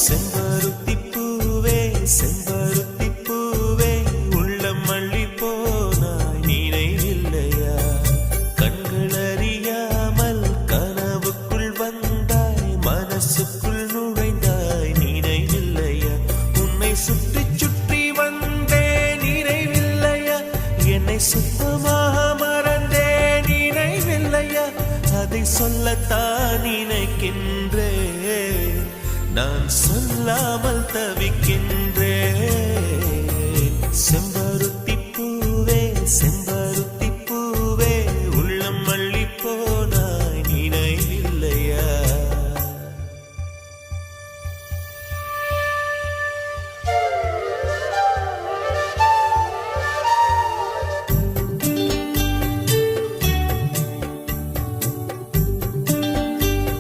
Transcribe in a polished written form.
செம்பருத்தி பூவே செம்பருத்தி பூவே உள்ளம் மல்லி போனாய் நினைவில்லையா கண்கள் அறியாமல் கனவுக்குள் வந்தாய் மனசுக்குள் நுழைந்தாய் நினைவில்லையா உன்னை சுற்றி சுற்றி வந்தே நினைவில்லையா என்னை சுத்தமாக மறந்தே நினைவில்லையா அதை சொல்லத்தான் நினைக்கின்றேன் நான் சொல்லாமல் தவிக்கின்றேன் செம்பருத்தி